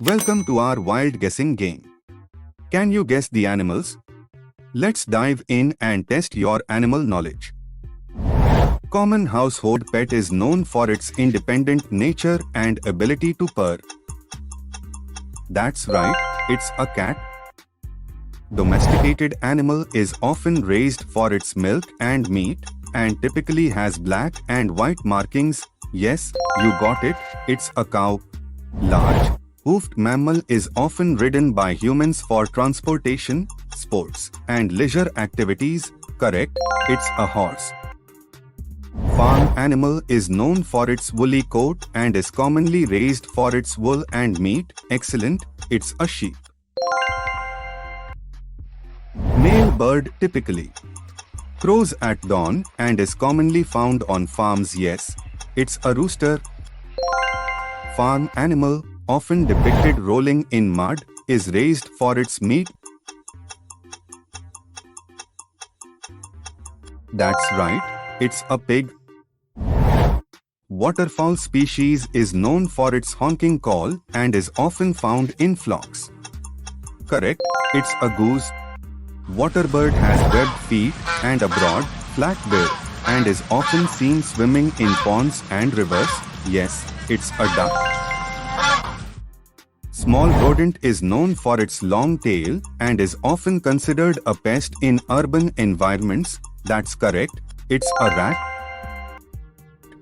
Welcome to our wild guessing game. Can you guess the animals? Let's dive in and test your animal knowledge. Common household pet is known for its independent nature and ability to purr. That's right, it's a cat. Domesticated animal is often raised for its milk and meat and typically has black and white markings. Yes, you got it, it's a cow. Large, hoofed mammal is often ridden by humans for transportation, sports, and leisure activities. Correct, it's a horse. Farm animal is known for its woolly coat and is commonly raised for its wool and meat. Excellent, it's a sheep. Male bird typically crows at dawn and is commonly found on farms. Yes, it's a rooster. Farm animal, often depicted rolling in mud, is raised for its meat. That's right, it's a pig. Waterfowl species is known for its honking call and is often found in flocks. Correct, it's a goose. Waterbird has webbed feet and a broad, flat bill and is often seen swimming in ponds and rivers. Yes, it's a duck. Small rodent is known for its long tail and is often considered a pest in urban environments. That's correct, it's a rat.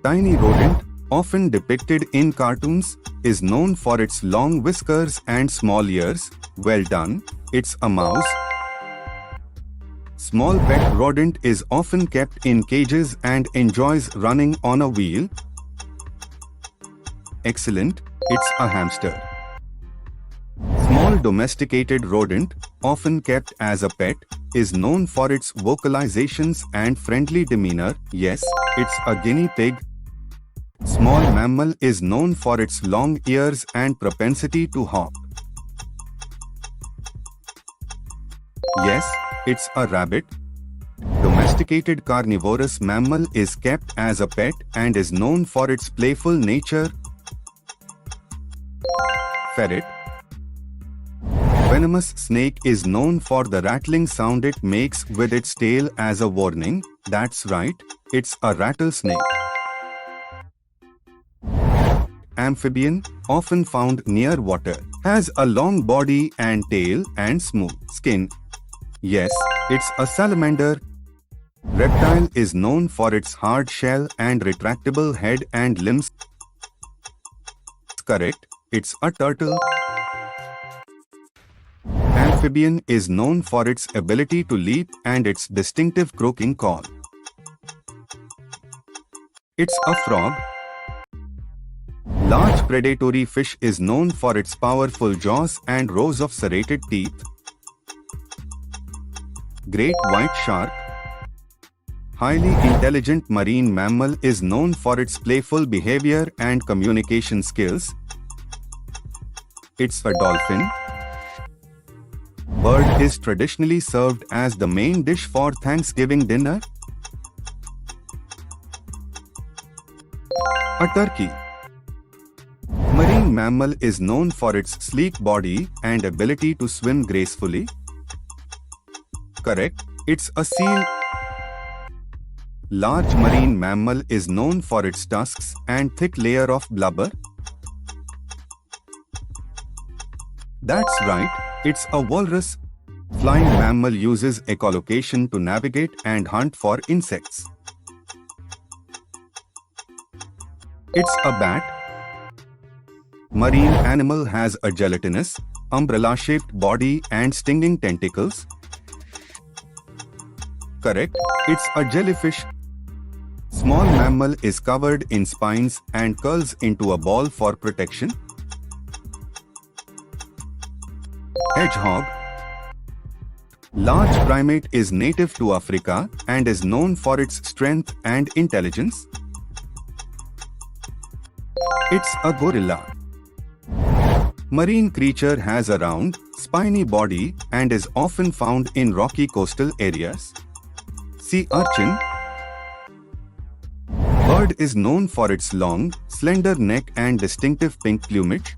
Tiny rodent, often depicted in cartoons, is known for its long whiskers and small ears. Well done, it's a mouse. Small pet rodent is often kept in cages and enjoys running on a wheel. Excellent, it's a hamster. Small domesticated rodent, often kept as a pet, is known for its vocalizations and friendly demeanor. Yes, it's a guinea pig. Small mammal is known for its long ears and propensity to hop. Yes, it's a rabbit. Domesticated carnivorous mammal is kept as a pet and is known for its playful nature. Ferret. Venomous snake is known for the rattling sound it makes with its tail as a warning. That's right, it's a rattlesnake. Amphibian, often found near water, has a long body and tail and smooth skin. Yes, it's a salamander. Reptile is known for its hard shell and retractable head and limbs. Correct, it's a turtle. Amphibian is known for its ability to leap and its distinctive croaking call. It's a frog. Large predatory fish is known for its powerful jaws and rows of serrated teeth. Great white shark. Highly intelligent marine mammal is known for its playful behavior and communication skills. It's a dolphin. Bird is traditionally served as the main dish for Thanksgiving dinner. A turkey. Marine mammal is known for its sleek body and ability to swim gracefully. Correct, it's a seal. Large marine mammal is known for its tusks and thick layer of blubber. That's right, it's a walrus. Flying mammal uses echolocation to navigate and hunt for insects. It's a bat. Marine animal has a gelatinous, umbrella-shaped body and stinging tentacles. Correct, it's a jellyfish. Small mammal is covered in spines and curls into a ball for protection. Hedgehog. Large primate is native to Africa and is known for its strength and intelligence. It's a gorilla. Marine creature has a round, spiny body and is often found in rocky coastal areas. Sea urchin. Bird is known for its long, slender neck and distinctive pink plumage.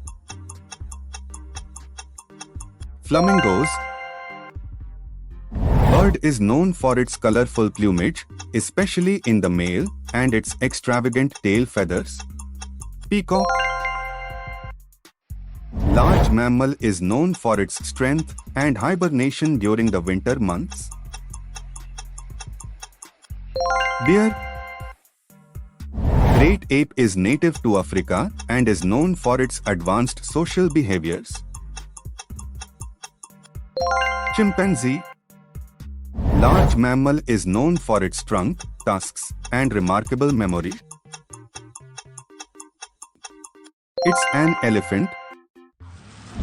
Flamingos. Bird is known for its colorful plumage, especially in the male, and its extravagant tail feathers. Peacock. Large mammal is known for its strength and hibernation during the winter months. Bear. Great ape is native to Africa and is known for its advanced social behaviors. Chimpanzee. Large mammal is known for its trunk, tusks, and remarkable memory. It's an elephant.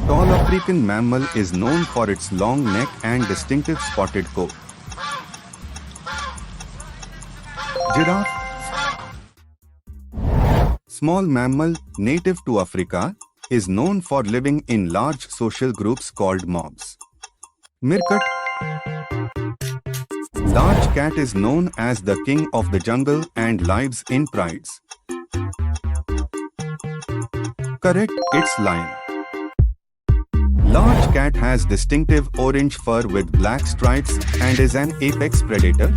Tall African mammal is known for its long neck and distinctive spotted coat. Giraffe. Small mammal, native to Africa, is known for living in large social groups called mobs. Meerkat. Large cat is known as the king of the jungle and lives in prides. Correct, it's lion. Large cat has distinctive orange fur with black stripes and is an apex predator.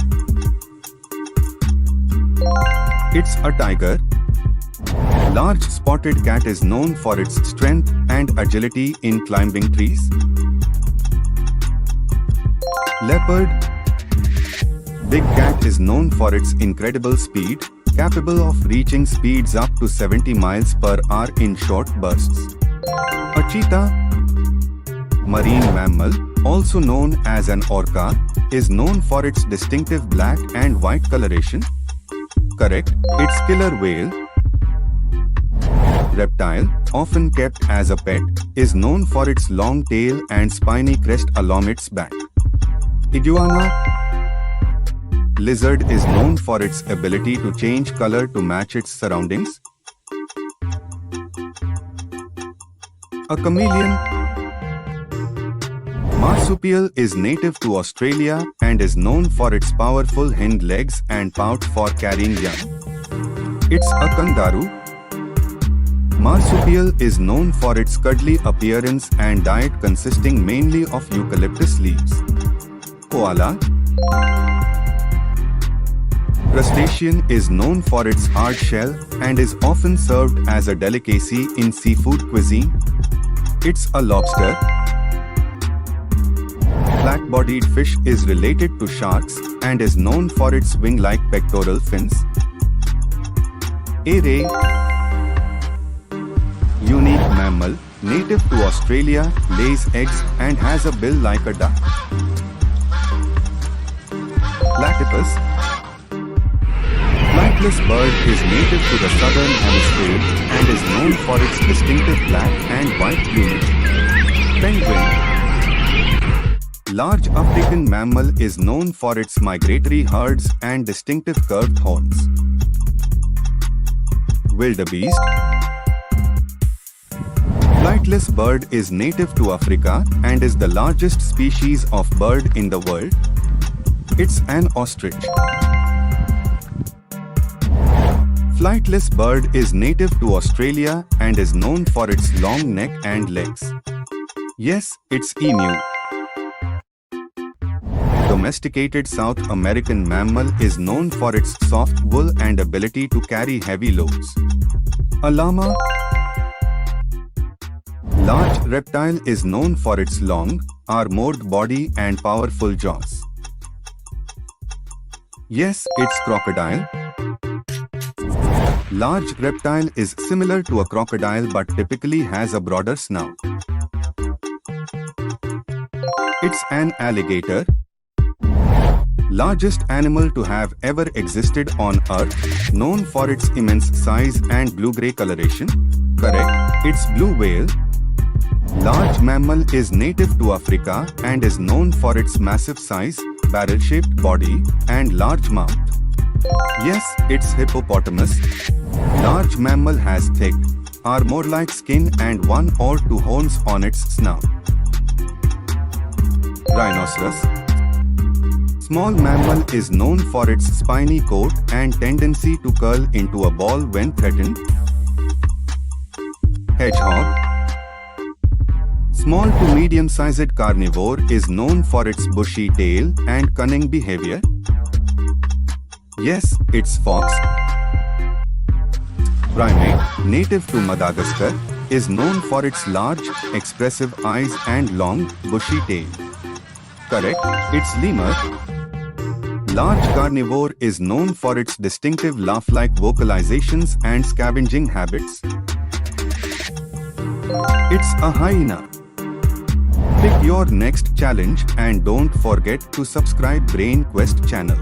It's a tiger. Large spotted cat is known for its strength and agility in climbing trees. Leopard. Big cat is known for its incredible speed, capable of reaching speeds up to 70 miles per hour in short bursts. A cheetah. Marine mammal, also known as an orca, is known for its distinctive black and white coloration. Correct, it's killer whale. Reptile, often kept as a pet, is known for its long tail and spiny crest along its back. Iguana. Lizard is known for its ability to change color to match its surroundings. A chameleon. Marsupial is native to Australia and is known for its powerful hind legs and pout for carrying young. It's a kangaroo. Marsupial is known for its cuddly appearance and diet consisting mainly of eucalyptus leaves. Koala. Crustacean is known for its hard shell and is often served as a delicacy in seafood cuisine. It's a lobster. Black-bodied fish is related to sharks and is known for its wing-like pectoral fins. A ray. Unique mammal, native to Australia, lays eggs and has a bill like a duck. Platypus. Flightless bird is native to the southern hemisphere and is known for its distinctive black and white plumage. Penguin. Large African mammal is known for its migratory herds and distinctive curved horns. Wildebeest. Flightless bird is native to Africa and is the largest species of bird in the world. It's an ostrich. Flightless bird is native to Australia and is known for its long neck and legs. Yes, it's emu. Domesticated South American mammal is known for its soft wool and ability to carry heavy loads. A llama. Large reptile is known for its long, armored body and powerful jaws. Yes, it's crocodile. Large reptile is similar to a crocodile but typically has a broader snout. It's an alligator. Largest animal to have ever existed on Earth, known for its immense size and blue-gray coloration. Correct, it's blue whale. Large mammal is native to Africa and is known for its massive size, barrel-shaped body, and large mouth. Yes, it's hippopotamus. Large mammal has thick, armor-like skin and one or two horns on its snout. Rhinoceros. Small mammal is known for its spiny coat and tendency to curl into a ball when threatened. Hedgehog. Small to medium-sized carnivore is known for its bushy tail and cunning behavior. Yes, it's fox. Primate, native to Madagascar, is known for its large, expressive eyes and long, bushy tail. Correct, it's lemur. Large carnivore is known for its distinctive laugh-like vocalizations and scavenging habits. It's a hyena. Pick your next challenge and don't forget to subscribe Brain Quest channel.